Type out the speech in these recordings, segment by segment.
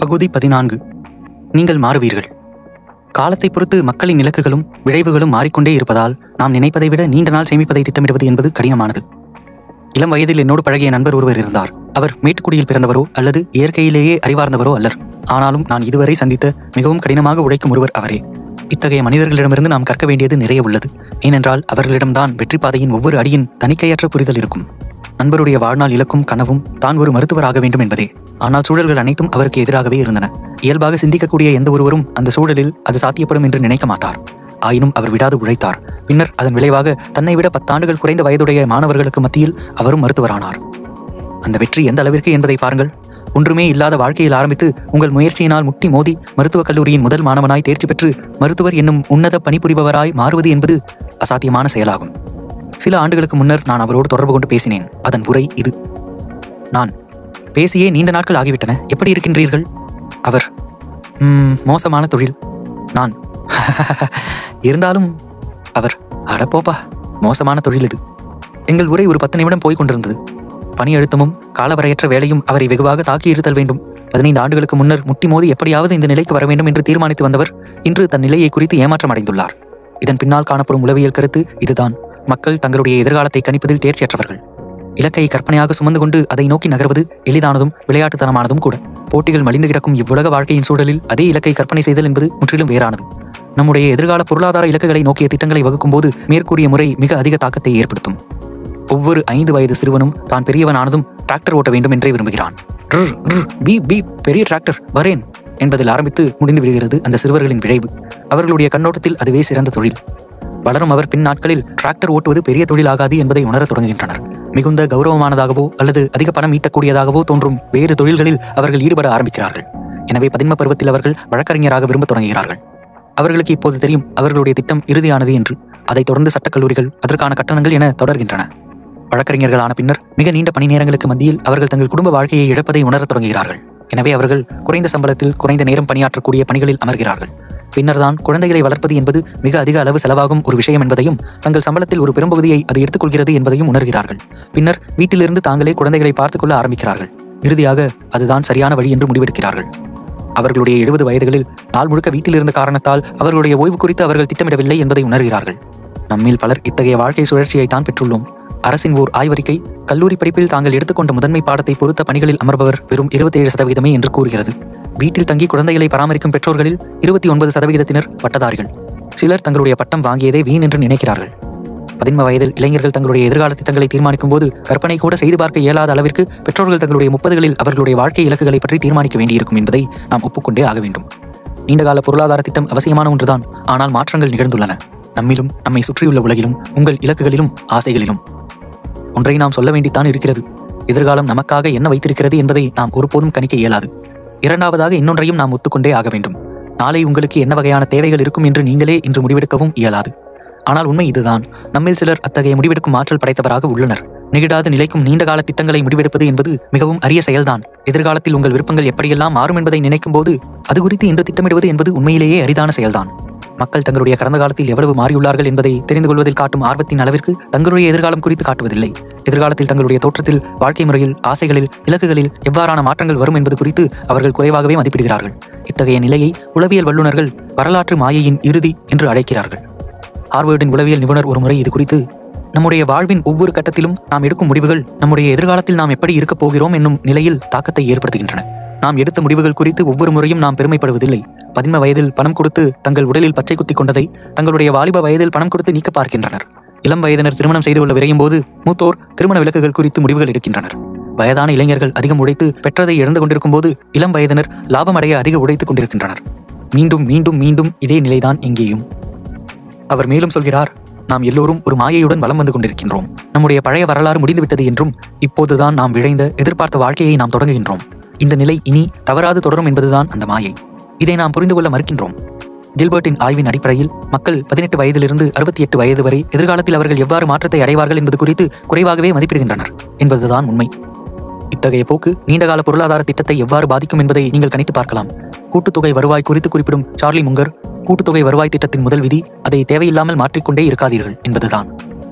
பகுதி 14. நீங்கள் மாறுவீர்கள். காலத்தை பொறுத்து மக்களின் இலக்குகளும் விளைவுகளும் மாறிக்கொண்டே இருப்பதால் நாம் நினைப்பதை விட நீண்ட நாள் சேமிப்பதை திட்டமிடுவது என்பது கடினமானது. இளம் வயதில் என்னோடு பழகிய நண்பர் ஒருவர் இருந்தார். அவர் மேட்டுக்குடியில் பிறந்தவரோ அல்லது இயற்கையிலேயே அறிவார்ந்தவரோ அல்லர். ஆனாலும் நான் இதுவரை சந்தித்த மிகவும் கடினமாக உழைக்கும் ஒருவர் அவரே. இத்தகைய மனிதர்களிடமிருந்து நாம் கற்க வேண்டியது நிறைய உள்ளது. ஏனென்றால் அவர்களிடம்தான் வெற்றி பாதையின் ஒவ்வொரு அடியின் தணிக்கையற்ற புரிதல் இருக்கும். நண்பருடைய வாழ்நாள் இலக்கும் கனவும் தான் ஒரு மருத்துவராக வேண்டும் என்பதே. ஆனால் சூழல்கள் அனைத்தும் அவருக்கு எதிராகவே இருந்தன. இயல்பாக சிந்திக்கக்கூடிய எந்த ஒருவரும் அந்த சூழலில் அது சாத்தியப்படும் என்று நினைக்க மாட்டார். ஆயினும் அவர் விடாது உழைத்தார். பின்னர் அதன் விளைவாக தன்னை விட 10 ஆண்டுகள் குறைந்த வயதுடைய மாணவர்களுக்கு மத்தியில் அவரும் மருத்துவரானார். அந்த வெற்றி எந்த அளவிற்கு என்பதை பாருங்கள். ஒன்றுமே இல்லாத வாழ்க்கையில் ஆரம்பித்து உங்கள் முயற்சியினால் முட்டி மோதி மருத்துவக் கல்லூரியின் முதல் மாணவனாய் தேர்ச்சி பெற்று மருத்துவர் என்னும் உன்னத பணிபுரிபவராய் மாறுவது என்பது அசாத்தியமான செயலாகும். சில ஆண்டுகளுக்கு முன்னர் நான் அவரோடு தொடர்பு கொண்டு பேசினேன். அதன் உரை இது. நான்: பேசியே நீண்ட நாட்கள் ஆகிவிட்டன, எப்படி இருக்கின்றீர்கள்? அவர்: மோசமான தொழில். நான்: இருந்தாலும். அவர்: அடப்போப்பா, மோசமான தொழில் இது. எங்கள் உரை ஒரு 10 நிமிடம் போய் கொண்டிருந்தது. பணி அழுத்தமும் காலவரையற்ற வேலையும் அவரை வெகுவாக தாக்கி இருத்தல் வேண்டும். 15 ஆண்டுகளுக்கு முன்னர் முட்டி மோதி எப்படியாவது இந்த நிலைக்கு வர வேண்டும் என்று தீர்மானித்து வந்தவர் இன்று தன் நிலையை குறித்து ஏமாற்றம் அடைந்துள்ளார். இதன் பின்னால் காணப்படும் உளவியல் கருத்து இதுதான்: மக்கள் தங்களுடைய எதிர்காலத்தை கணிப்பதில் தேர்ச்சியற்றவர்கள். இலக்கை கற்பனையாக சுமந்து கொண்டு அதை நோக்கி நகர்வது எளிதானதும் விளையாட்டுத்தனமானதும் கூட. போட்டிகள் மலிந்து கிடக்கும் இவ்வுலக வாழ்க்கையின் சூழலில் அதே இலக்கை கற்பனை செய்தல் என்பது முற்றிலும் வேறானது. நம்முடைய எதிர்கால பொருளாதார இலக்குகளை நோக்கிய திட்டங்களை வகுக்கும் போது மேற்கூறிய முறை மிக அதிக தாக்கத்தை ஏற்படுத்தும். ஒவ்வொரு 5 வயது சிறுவனும் தான் பெரியவனானதும் டிராக்டர் ஓட்ட வேண்டும் என்றே விரும்புகிறான். பெரிய டிராக்டர் வரேன் என்பதில் ஆரம்பித்து முடிந்து விடுகிறது அந்த சிறுவர்களின் விளைவு. அவர்களுடைய கண்ணோட்டத்தில் அதுவே சிறந்த தொழில். வளரும் அவர் பின் நாட்களில் டிராக்டர் ஓட்டுவது பெரிய தொழிலாகாது என்பதை உணரத் தொடங்குகின்றனர். மிகுந்த கௌரவமானதாகவோ அல்லது அதிக பணம் ஈட்டக்கூடியதாகவோ தோன்றும் வேறு தொழில்களில் அவர்கள் ஈடுபட ஆரம்பிக்கிறார்கள். எனவே 15 பருவத்தில் அவர்கள் வழக்கறிஞராக விரும்ப தொடங்குகிறார்கள். அவர்களுக்கு இப்போது தெரியும் அவர்களுடைய திட்டம் இறுதியானது என்று. அதைத் தொடர்ந்து சட்டக்கல்லூரிகள், அதற்கான கட்டணங்கள் என தொடர்கின்றன. வழக்கறிஞர்களான பின்னர் மிக நீண்ட பணி நேரங்களுக்கு மத்தியில் அவர்கள் தங்கள் குடும்ப வாழ்க்கையை இழப்பதை உணரத் தொடங்குகிறார்கள். எனவே அவர்கள் குறைந்த சம்பளத்தில் குறைந்த நேரம் பணியாற்றக்கூடிய பணிகளில் அமர்கிறார்கள். பின்னர் தான் குழந்தைகளை வளர்ப்பது என்பது மிக அதிக அளவு செலவாகும் ஒரு விஷயம் என்பதையும் தங்கள் சம்பளத்தில் ஒரு பெரும்பகுதியை அது எடுத்துக்கொள்கிறது என்பதையும் உணர்கிறார்கள். பின்னர் வீட்டிலிருந்து தாங்களே குழந்தைகளை பார்த்துக் கொள்ள ஆரம்பிக்கிறார்கள். இறுதியாக அதுதான் சரியான வழி என்று முடிவெடுக்கிறார்கள். அவர்களுடைய 70 வயதுகளில் நாள் முழுக்க வீட்டில் இருந்த காரணத்தால் அவர்களுடைய ஓய்வு குறித்து அவர்கள் திட்டமிடவில்லை என்பதை உணர்கிறார்கள். நம்மில் பலர் இத்தகைய வாழ்க்கை சுழற்சியை தான் பெற்றுள்ளோம். அரசின் ஓர் ஆய்வறிக்கை கல்லூரி படிப்பில் தாங்கள் எடுத்துக்கொண்ட முதன்மை பாடத்தை பொறுத்த பணிகளில் அமர்பவர் வெறும் 27% என்று கூறுகிறது. வீட்டில் தங்கி குழந்தைகளை பராமரிக்கும் பெற்றோர்களில் 29% பட்டதாரிகள். சிலர் தங்களுடைய பட்டம் வாங்கியதே வீண் என்று நினைக்கிறார்கள். 15 வயதில் இளைஞர்கள் தங்களுடைய எதிர்கால திட்டங்களை தீர்மானிக்கும் போது கற்பனை கூட செய்து பார்க்க இயலாத அளவிற்கு பெற்றோர்கள் தங்களுடைய 30களில் அவர்களுடைய வாழ்க்கை இலக்குகளை பற்றி தீர்மானிக்க வேண்டியிருக்கும் என்பதை நாம் ஒப்புக்கொண்டே ஆக வேண்டும். நீண்டகால பொருளாதார திட்டம் அவசியமான ஒன்றுதான். ஆனால் மாற்றங்கள் நிகழ்ந்துள்ளன. நம்மிலும் நம்மை சுற்றியுள்ள உலகிலும் உங்கள் இலக்குகளிலும் ஆசைகளிலும். ஒன்றை நாம் சொல்ல வேண்டித்தான் இருக்கிறது: எதிர்காலம் நமக்காக என்ன வைத்திருக்கிறது என்பதை நாம் ஒருபோதும் கணிக்க இயலாது. இரண்டாவதாக இன்னொன்றையும் நாம் ஒத்துக்கொண்டே ஆக வேண்டும்: நாளை உங்களுக்கு என்ன வகையான தேவைகள் இருக்கும் என்று நீங்களே இன்று முடிவெடுக்கவும் இயலாது. ஆனால் உண்மை இதுதான்: நம்மில் சிலர் அத்தகைய முடிவெடுக்கும் ஆற்றல் படைத்தவராக உள்ளனர். நிகழாது நிலைக்கும் நீண்டகால திட்டங்களை முடிவெடுப்பது என்பது மிகவும் அரிய செயல்தான். எதிர்காலத்தில் உங்கள் விருப்பங்கள் எப்படியெல்லாம் மாறும் என்பதை நினைக்கும் போது அது குறித்து இன்று திட்டமிடுவது என்பது உண்மையிலேயே அரிதான செயல்தான். மக்கள் தங்களுடைய கடந்த காலத்தில் எவ்வளவு மாறியுள்ளார்கள் என்பதை தெரிந்து கொள்வதில் காட்டும் ஆர்வத்தின் அளவிற்கு தங்களுடைய எதிர்காலம் குறித்து காட்டுவதில்லை. எதிர்காலத்தில் தங்களுடைய தோற்றத்தில், வாழ்க்கை முறையில், ஆசைகளில், இலக்குகளில் எவ்வாறான மாற்றங்கள் வரும் என்பது குறித்து அவர்கள் குறைவாகவே மதிப்பிடுகிறார்கள். இத்தகைய நிலையை உளவியல் வல்லுநர்கள் வரலாற்று மாயையின் இறுதி என்று அழைக்கிறார்கள். ஹார்வர்டின் உளவியல் நிபுணர் ஒரு முறை இது குறித்து: நம்முடைய வாழ்வின் ஒவ்வொரு கட்டத்திலும் நாம் எடுக்கும் முடிவுகள் நம்முடைய எதிர்காலத்தில் நாம் எப்படி இருக்கப் போகிறோம் என்னும் நிலையில் தாக்கத்தை ஏற்படுத்துகின்றன. நாம் எடுத்த முடிவுகள் குறித்து ஒவ்வொரு முறையும் நாம் பெருமைப்படுவதில்லை. 15 வயதில் பணம் கொடுத்து தங்கள் உடலில் பச்சை குத்தி கொண்டதை தங்களுடைய வாலிப வயதில் பணம் கொடுத்து நீக்க பார்க்கின்றனர். இளம் வயதினர் திருமணம் செய்து கொள்ள விரையும் போது மூத்தோர் திருமண விலக்குகள் குறித்து முடிவுகள் எடுக்கின்றனர். வயதான இளைஞர்கள் அதிகம் உழைத்து பெற்றதை இழந்து கொண்டிருக்கும் போது இளம் வயதினர் லாபம் அடைய அதிக உழைத்துக் கொண்டிருக்கின்றனர். மீண்டும் மீண்டும் மீண்டும் இதே நிலைதான் இங்கேயும். அவர் மேலும் சொல்கிறார்: நாம் எல்லோரும் ஒரு மாயையுடன் வலம் வந்து கொண்டிருக்கின்றோம். நம்முடைய பழைய வரலாறு முடிந்துவிட்டது என்றும் இப்போதுதான் நாம் விழைந்த எதிர்பார்த்த வாழ்க்கையை நாம் தொடங்குகின்றோம். இந்த நிலை இனி தவறாது தொடரும் என்பதுதான் அந்த மாயை. இதை நாம் புரிந்து கொள்ள மறுக்கின்றோம். கில்பர்ட்டின் ஆய்வின் அடிப்படையில் மக்கள் 18 வயதிலிருந்து 68 வயது வரை எதிர்காலத்தில் அவர்கள் எவ்வாறு மாற்றத்தை அடைவார்கள் என்பது குறித்து குறைவாகவே மதிப்பிடுகின்றனர் என்பதுதான் உண்மை. இத்தகைய போக்கு நீண்டகால பொருளாதார திட்டத்தை எவ்வாறு பாதிக்கும் என்பதை நீங்கள் கணித்து பார்க்கலாம். கூட்டுத்தொகை வருவாய் குறித்து குறிப்பிடும் சார்லி முங்கர் கூட்டுத்தொகை வருவாய் திட்டத்தின் முதல் விதி அதை தேவையில்லாமல் மாற்றிக்கொண்டே இருக்காதீர்கள் என்பதுதான்.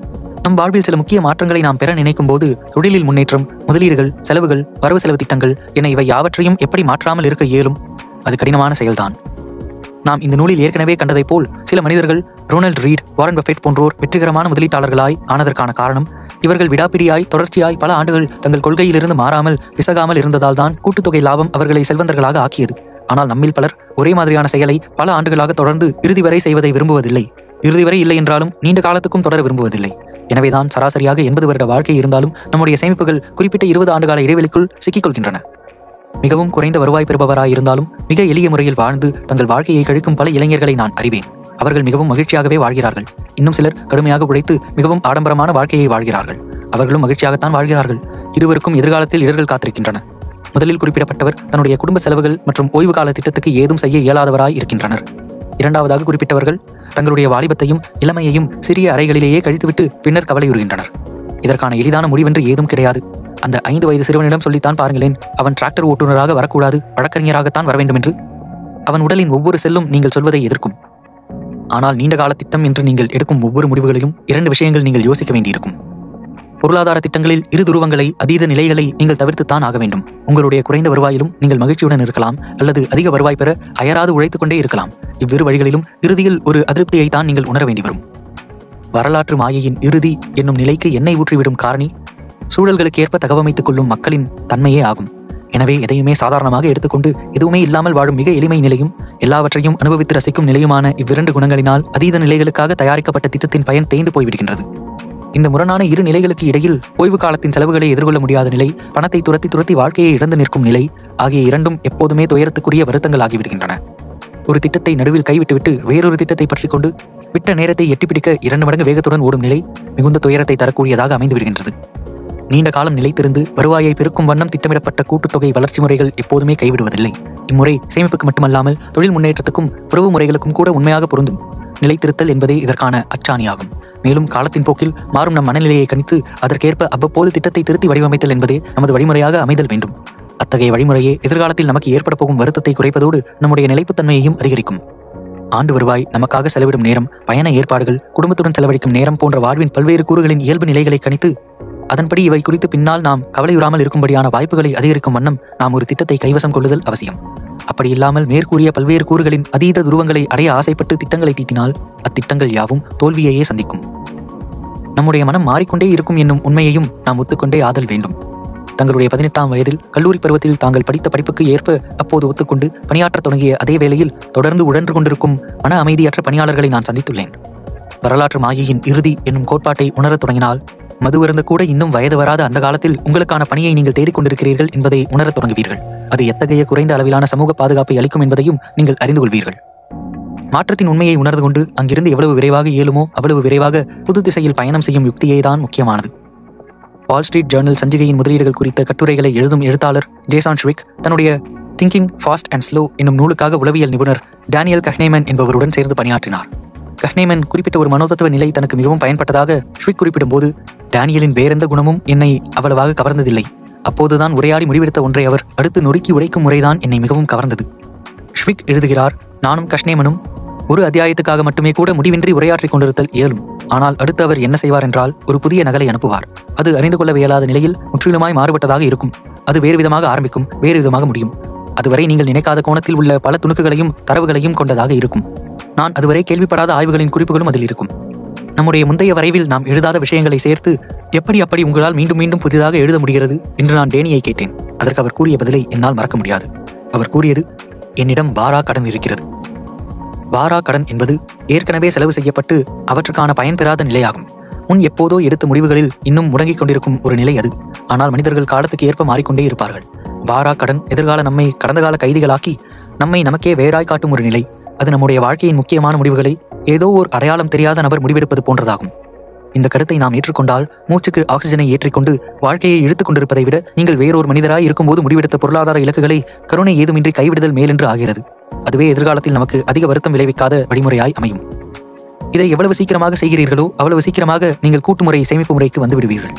நம் வாழ்வில் சில முக்கிய மாற்றங்களை நாம் பெற நினைக்கும் போது தொழிலில் முன்னேற்றம், முதலீடுகள், செலவுகள், வரவு செலவு திட்டங்கள் என இவை யாவற்றையும் எப்படி மாற்றாமல் இருக்க இயலும்? அது கடினமான செயல்தான். நாம் இந்த நூலில் ஏற்கனவே கண்டதைப் போல் சில மனிதர்கள் ரொனால்ட் ரீட், வாரன் பஃபெட் போன்றோர் வெற்றிகரமான முதலீட்டாளர்களாய் ஆனதற்கான காரணம் இவர்கள் விடாப்பிடியாய் தொடர்ச்சியாய் பல ஆண்டுகள் தங்கள் கொள்கையிலிருந்து மாறாமல் பிசகாமல் இருந்ததால் தான் கூட்டுத்தொகை லாபம் அவர்களை செல்வந்தர்களாக ஆக்கியது. ஆனால் நம்மில் பலர் ஒரே மாதிரியான செயலை பல ஆண்டுகளாக தொடர்ந்து இறுதி வரை செய்வதை விரும்புவதில்லை. இறுதி வரை இல்லை என்றாலும் நீண்ட காலத்துக்கும் தொடர விரும்புவதில்லை. எனவேதான் சராசரியாக 80 வருட வாழ்க்கை இருந்தாலும் நம்முடைய சேமிப்புகள் குறிப்பிட்ட 20 ஆண்டுகால இடைவெளிக்குள் சிக்கிக்கொள்கின்றன. மிகவும் குறைந்த வருவாய் பெறுபவராய் இருந்தாலும் மிக எளிய முறையில் வாழ்ந்து தங்கள் வாழ்க்கையை கழிக்கும் பல இளைஞர்களை நான் அறிவேன். அவர்கள் மிகவும் மகிழ்ச்சியாகவே வாழ்கிறார்கள். இன்னும் சிலர் கடுமையாக உழைத்து மிகவும் ஆடம்பரமான வாழ்க்கையை வாழ்கிறார்கள். அவர்களும் மகிழ்ச்சியாகத்தான் வாழ்கிறார்கள். இருவருக்கும் எதிர்காலத்தில் இடர்கள் காத்திருக்கின்றன. முதலில் குறிப்பிடப்பட்டவர் தன்னுடைய குடும்ப செலவுகள் மற்றும் ஓய்வு கால திட்டத்துக்கு ஏதும் செய்ய இயலாதவராய் இருக்கின்றனர். இரண்டாவதாக குறிப்பிட்டவர்கள் தங்களுடைய வாலிபத்தையும் இளமையையும் சிறிய அறைகளிலேயே கழித்துவிட்டு பின்னர் கவலையுறுகின்றனர். இதற்கான எளிதான முடிவென்று ஏதும் கிடையாது. அந்த 5 வயது சிறுவனிடம் சொல்லித்தான் பாருங்களேன், அவன் டிராக்டர் ஓட்டுநராக வரக்கூடாது, வழக்கறிஞராகத்தான் வர வேண்டும் என்று. அவன் உடலின் ஒவ்வொரு செல்லும் நீங்கள் சொல்வதை எதிர்க்கும். ஆனால் நீண்ட கால திட்டம் என்று நீங்கள் எடுக்கும் ஒவ்வொரு முடிவுகளையும் 2 விஷயங்கள் நீங்கள் யோசிக்க வேண்டியிருக்கும். பொருளாதார திட்டங்களில் இரு துருவங்களை, அதீத நிலைகளை நீங்கள் தவிர்த்துத்தான் ஆக வேண்டும். உங்களுடைய குறைந்த வருவாயிலும் நீங்கள் மகிழ்ச்சியுடன் இருக்கலாம், அல்லது அதிக வருவாய் பெற அயராது உழைத்துக் கொண்டே இருக்கலாம். இவ்விரு வழிகளிலும் இறுதியில் ஒரு அதிருப்தியைத்தான் நீங்கள் உணர வேண்டி வரும். வரலாற்று மாயையின் இறுதி என்னும் நிலைக்கு எண்ணெய் ஊற்றிவிடும் காரணி சூழல்களுக்கு ஏற்ப தகவமைத்துக் கொள்ளும் மக்களின் தன்மையே ஆகும். எனவே எதையுமே சாதாரணமாக எடுத்துக்கொண்டு எதுவுமே இல்லாமல் வாழும் மிக எளிமை நிலையும் எல்லாவற்றையும் அனுபவித்து ரசிக்கும் நிலையுமான இவ்விரண்டு குணங்களினால் அதீத நிலைகளுக்காக தயாரிக்கப்பட்ட திட்டத்தின் பயன் தேய்ந்து போய்விடுகின்றது. இந்த முரணான இரு நிலைகளுக்கு இடையில் ஓய்வு காலத்தின் செலவுகளை எதிர்கொள்ள முடியாத நிலை, பணத்தை துரத்தி துரத்தி வாழ்க்கையை இழந்து நிற்கும் நிலை ஆகிய இரண்டும் எப்போதுமே துயரத்துக்குரிய வருத்தங்கள் ஆகிவிடுகின்றன. ஒரு திட்டத்தை நடுவில் கைவிட்டுவிட்டு வேறொரு திட்டத்தை பற்றிக் கொண்டு விட்ட நேரத்தை எட்டிப்பிடிக்க 2 மடங்கு வேகத்துடன் ஓடும் நிலை மிகுந்த துயரத்தை தரக்கூடியதாக அமைந்து விடுகின்றது. நீண்ட காலம் நிலைத்திருந்து வருவாயை பெருக்கும் வண்ணம் திட்டமிடப்பட்ட கூட்டுத்தொகை வளர்ச்சி முறைகள் எப்போதுமே கைவிடுவதில்லை. இம்முறை சேமிப்புக்கு மட்டுமல்லாமல் தொழில் முன்னேற்றத்துக்கும் உறவு முறைகளுக்கும் கூட உண்மையாக பொருந்தும். நிலைத்திருத்தல் என்பதே இதற்கான அச்சாணியாகும். மேலும் காலத்தின் போக்கில் மாறும் நம் மனநிலையை கணித்து அதற்கேற்ப அவ்வப்போது திட்டத்தை திருத்தி வடிவமைத்தல் என்பதே நமது வழிமுறையாக அமைதல் வேண்டும். அத்தகைய வழிமுறையே எதிர்காலத்தில் நமக்கு ஏற்பட போகும் வருத்தத்தை குறைப்பதோடு நம்முடைய நிலைப்புத்தன்மையையும் அதிகரிக்கும். ஆண்டு வருவாய், நமக்காக செலவிடும் நேரம், பயண ஏற்பாடுகள், குடும்பத்துடன் செலவழிக்கும் நேரம் போன்ற வாழ்வின் பல்வேறு கூறுகளின் இயல்பு நிலைகளை கணித்து அதன்படி இவை குறித்து பின்னால் நாம் கவலையுறாமல் இருக்கும்படியான வாய்ப்புகளை அதிகரிக்கும் வண்ணம் நாம் ஒரு திட்டத்தை கைவசம் கொள்ளுதல் அவசியம். அப்படி இல்லாமல் மேற்கூறிய பல்வேறு கூறுகளின் அதீத துருவங்களை அடைய ஆசைப்பட்டு திட்டங்களை தீட்டினால் அத்திட்டங்கள் யாவும் தோல்வியையே சந்திக்கும். நம்முடைய மனம் மாறிக்கொண்டே இருக்கும் என்னும் உண்மையையும் நாம் ஒத்துக்கொண்டே ஆதல் வேண்டும். தங்களுடைய 18ஆம் வயதில் கல்லூரி பருவத்தில் தாங்கள் படித்த படிப்புக்கு ஏற்ப அப்போது ஒத்துக்கொண்டு பணியாற்றத் தொடங்கிய அதே வேளையில் தொடர்ந்து உடன்று கொண்டிருக்கும் மன அமைதியற்ற பணியாளர்களை நான் சந்தித்துள்ளேன். வரலாற்று மாயையின் இறுதி என்னும் கோட்பாட்டை உணரத் தொடங்கினால் மதுவருந்த கூட இன்னும் வயது வராத அந்த காலத்தில் உங்களுக்கான பணியை நீங்கள் தேடிக்கொண்டிருக்கிறீர்கள் என்பதை உணரத் தொடங்குவீர்கள். அது எத்தகைய குறைந்த அளவிலான சமூக பாதுகாப்பை அளிக்கும் என்பதையும் நீங்கள் அறிந்து கொள்வீர்கள். மாற்றத்தின் உண்மையை உணர்ந்து கொண்டு அங்கிருந்து எவ்வளவு விரைவாக இயலுமோ அவ்வளவு விரைவாக புது திசையில் பயணம் செய்யும் யுக்தியே தான் முக்கியமானது. வால் ஸ்ட்ரீட் ஜேர்னல் சஞ்சிகையின் முதலீடுகள் குறித்த கட்டுரைகளை எழுதும் எழுத்தாளர் ஜேசான் ஷ்விக் தன்னுடைய திங்கிங் ஃபாஸ்ட் அண்ட் ஸ்லோ என்னும் நூலுக்காக உளவியல் நிபுணர் டேனியல் கஹ்னேமன் என்பவருடன் சேர்ந்து பணியாற்றினார். கஹ்னேமன் குறிப்பிட்ட ஒரு மனோதத்துவ நிலை தனக்கு மிகவும் பயன்பட்டதாக ஷ்விக் குறிப்பிடும் போது, டேனியலின் வேறெந்த குணமும் என்னை அவ்வளவாக கவர்ந்ததில்லை. அப்போதுதான் உரையாடி முடிவெடுத்த ஒன்றை அவர் அடுத்து நொறுக்கி உடைக்கும் முறைதான் என்னை மிகவும் கவர்ந்தது. ஷ்விக் எழுதுகிறார், நானும் கஹ்னேமனும் ஒரு அத்தியாயத்துக்காக மட்டுமே கூட முடிவின்றி உரையாற்றிக் கொண்டிருத்தல் இயலும். ஆனால் அடுத்து அவர் என்ன செய்வார் என்றால் ஒரு புதிய நகலை அனுப்புவார். அது அறிந்து கொள்ள இயலாத நிலையில் முற்றிலுமாய் மாறுபட்டதாக இருக்கும். அது வேறு விதமாக ஆரம்பிக்கும், வேறு விதமாக முடியும். அதுவரை நீங்கள் நினைக்காத கோணத்தில் உள்ள பல துணுக்குகளையும் தரவுகளையும் கொண்டதாக இருக்கும். நான் அதுவரை கேள்விப்படாத ஆய்வுகளின் குறிப்புகளும் அதில் இருக்கும். நம்முடைய முந்தைய வரைவில் நாம் எழுதாத விஷயங்களை சேர்த்து எப்படி அப்படி உங்களால் மீண்டும் மீண்டும் புதிதாக எழுத முடிகிறது என்று நான் டேனியை கேட்டேன். அதற்கு அவர் கூறிய பதிலை என்னால் மறக்க முடியாது. அவர் கூறியது, என்னிடம் வாரா கடன் இருக்கிறது. வாரா கடன் என்பது ஏற்கனவே செலவு செய்யப்பட்டு அவற்றுக்கான பயன் பெறாத நிலையாகும். முன் எப்போதோ எடுத்த முடிவுகளில் இன்னும் முடங்கிக் கொண்டிருக்கும் ஒரு நிலை அது. ஆனால் மனிதர்கள் காலத்துக்கு ஏற்ப மாறிக்கொண்டே இருப்பார்கள். வாரா கடன் எதிர்கால நம்மை கடந்த கால கைதிகளாக்கி நம்மை நமக்கே வேறாய் காட்டும் ஒரு நிலை. அது நம்முடைய வாழ்க்கையின் முக்கியமான முடிவுகளை ஏதோ ஒரு அடையாளம் தெரியாத நபர் முடிவெடுப்பது போன்றதாகும். இந்த கருத்தை நாம் ஏற்றுக்கொண்டால் மூச்சுக்கு ஆக்சிஜனை ஏற்றிக்கொண்டு வாழ்க்கையை இழுத்துக் கொண்டிருப்பதை விட நீங்கள் வேறொரு மனிதராய் இருக்கும்போது முடிவெடுத்த பொருளாதார இலக்குகளை கருணை ஏதுமின்றி கைவிடுதல் மேலென்று ஆகிறது. அதுவே எதிர்காலத்தில் நமக்கு அதிக வருத்தம் விளைவிக்காத வழிமுறையாய் அமையும். இதை எவ்வளவு சீக்கிரமாக செய்கிறீர்களோ அவ்வளவு சீக்கிரமாக நீங்கள் கூட்டுமுறை சேமிப்பு முறைக்கு வந்து விடுவீர்கள்.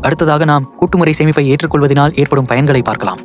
அடுத்ததாக நாம் கூட்டுமுறை சேமிப்பை ஏற்றுக்கொள்வதனால் ஏற்படும் பயன்களை பார்க்கலாம்.